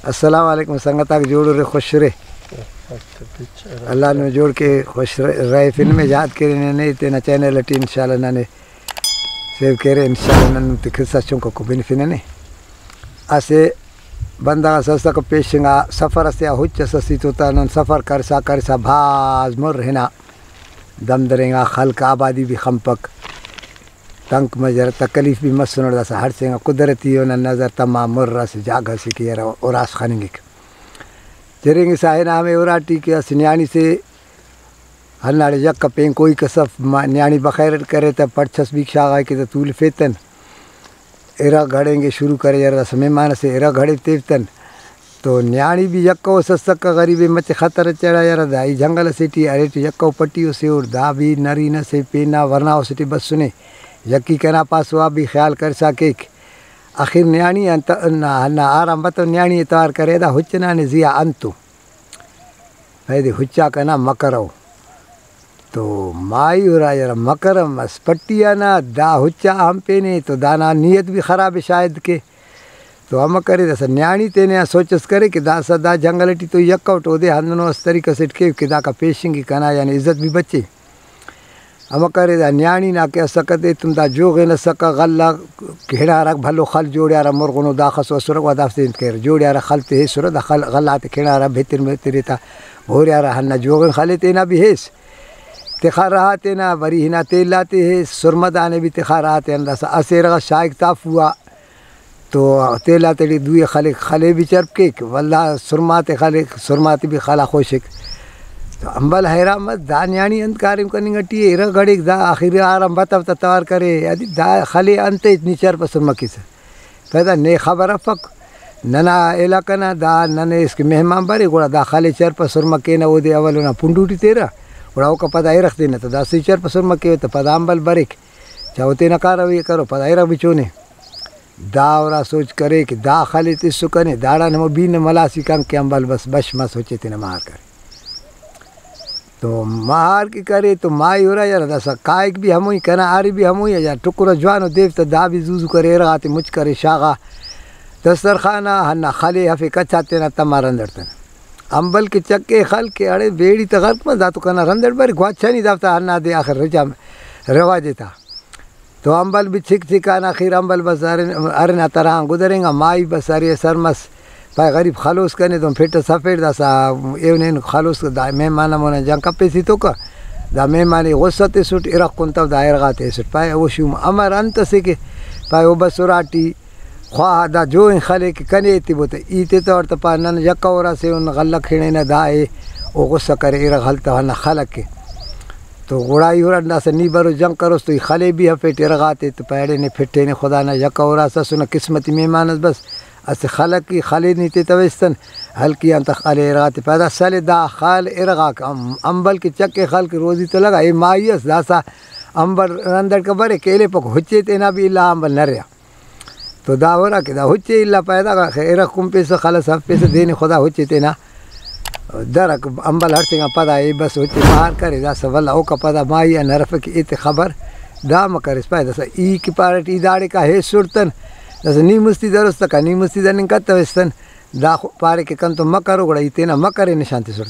السلام علیکم سنگت آگ جوڑ رہے خوش رہے اللہ نے جوڑ کے خوش رہے فلم یاد کرے نہیں تینا چینل اٹی انشاءاللہ نے سیو کرے انشاءاللہ نے تکھسہ چونکہ کو بنفینے نے اسے بندہ سستا کو پیشنگا سفر سے ہوچ سسی توتا نن سفر کرسا بھاز مر رہنا دم دریں گا خلق آبادی بھی خمپک تنک مجر تکلیف بھی مسنر دا سا ہر سنگا قدرتی ہونا نظر تمام مر رہا سے جاگا سی کی یرا اوراس خاننگی جریں گے ساہے نامے اوراٹی کے اس نیانی سے ہناڑے یک پین کوئی کسف نیانی بخیر کرے تا پڑچس بھی شاگا کی تا طول فیتن ایرا گھڑیں گے شروع کرے یرا سمیمان سے ایرا گھڑے تیفتن تو نیانی بھی یکو سسکا غریبی مچ خطر چڑھا یرا دائی جنگل سیٹی ارے تو یکو پٹیو سے اور دا بھی نری نہ سے پینا ورناو سیٹی بس سنے یکی کنا پاسو آپ بھی خیال کر ساکیک آخر نیانی نا آرام بتو نیانی اتوار کرے دا حچنا نے زیا انتو فیدی حچا کنا مکرو تو مائی ہو رہا یار مکرم اس پٹیا نا دا حچا ہم پینے تو دانا نیت بھی خراب ہے شاید کے تو ہم کرے دا سا نیانی تینے سوچس کرے کہ دا سا دا جنگلٹی تو یکاوٹ ہو دے ہندنو اس طریقہ سے ٹکے کہ دا کا پیشنگی کنا یعنی عزت بھی بچے ہم کرے دا نیانی نا کہ سکتے تم دا جوغے نہ سکا غلہ کھیڑا رکھ بھلو خل جوڑیا رہا مرغنو دا خسو سرک و دافتے انت جوڑیا رہا خل تے سرک دا خل غلہ تے کھیڑا رہا بہتر بہتری تا بھوریا رہا ہنہ جوغے خلے تینا بھی ہیس تخار رہا تینا بری ہنا تیل لاتے ہے سرمدانے بھی تخار رہا تے اندہ سا اسے رہا شائق تاف ہوا تو تیل لاتے لی دوئے خلے بھی چرپ کیک واللہ سرماتے خلے سرماتے بھی خلا خوشک تو امبل حیرام مت دا نیانی انت کاریم کرنی گٹی ہے ایرہ گھڑیک دا آخری آرام بتا توار کرے یادی دا خلے انتے اتنی چرپ سرمکی سے پیدا نئے خبر افق ننا علاقہ نا دا ننے اس کے مہمان بارے گوڑا دا خلے چرپ سرمکی نا وہ دے اولونا پنڈوٹی تیرا گوڑا اوکا پدا ایرخ دینا تو دا سی چرپ سرمکی ہوتا پدا امبل بارک چاہوتے نا کاروی کرو پدا ایرخ بچونے دا اورا سوچ کرے کہ دا خالی تی سکنے داڑا نمو بین ملاسی کم کے امبل بس بشما سوچے تی مہار کرے تو مہار کی کرے تو مائی ہو رہا یار دا سا کائک بھی ہموئی کنا آری بھی ہموئی ہے یا ٹکرہ جوانو دیفتا دا بھی زوزو کرے رہاتے مجھ کرے شاغا دسترخانہ ہنہ خالی حفی کچھاتے نا تمہار رندرتن امبل کے چکے خل کے اڑے بیڑی تا غرق میں دا تو کنا رندر باری گواچھا نہیں دافتا ہنہ دے آخر روا دیتا تو امبل بھی چھک چھکانا خیر امبل بس ارنا ترہاں گدریں گا مائی بس ارے سرمس پای غریب خلوص کرنے تو پھٹ سفید دا سا ایونین خلوص دا مہمانا مونا جنگ کپے سی تو کا دا مہمانی غصت سوٹ ارق کنتو دا ارغاتے سوٹ پای او شوم امر انت سے کہ پای او بس راٹی خواہ دا جو ان خلے کے کنے تی بوتا ایتے تو ارتا پای نن یکا ورا سے ان غلق کھینے نا دا او غصہ کرے ارغ حلتا ہنا خلق کے تو غڑائی ہو رہا سا نی برو جنگ کروس تو خلے بھی ہفیٹ ارغاتے تو پیڑے نے پھٹے نے خدا نا یکا ورا سا سنا قسمتی مہمانس بس اس خلق کی خالی نیتے توستن ہلکی انت خالے ارغاتے پیدا سالے دا خال ارغاک امبل کی چکے خال کی روزی تو لگا اے مائیس دا سا امبر رندر کا برے کیلے پک ہوچے تینا بھی اللہ امبل نریا تو دا ہو رہا کہ دا ہوچے اللہ پیدا ارغ کم پیسے خالص ہف پیسے دینے خدا ہوچے تینا درک امبل ہر سنگا پدا اے بس ہوچے باہر کرے دا سا واللہ اوکا پدا مائی نرف کی ایت خبر دا مکرس پیدا سا ای کی پارٹ ای داڑے کا ہے سرطن جیسے نی مستی درست کا نی مستی درنگ کتا وستن دا پارے کے کن تو مکرو گڑا ایتینا مکرے نشانتی سرطن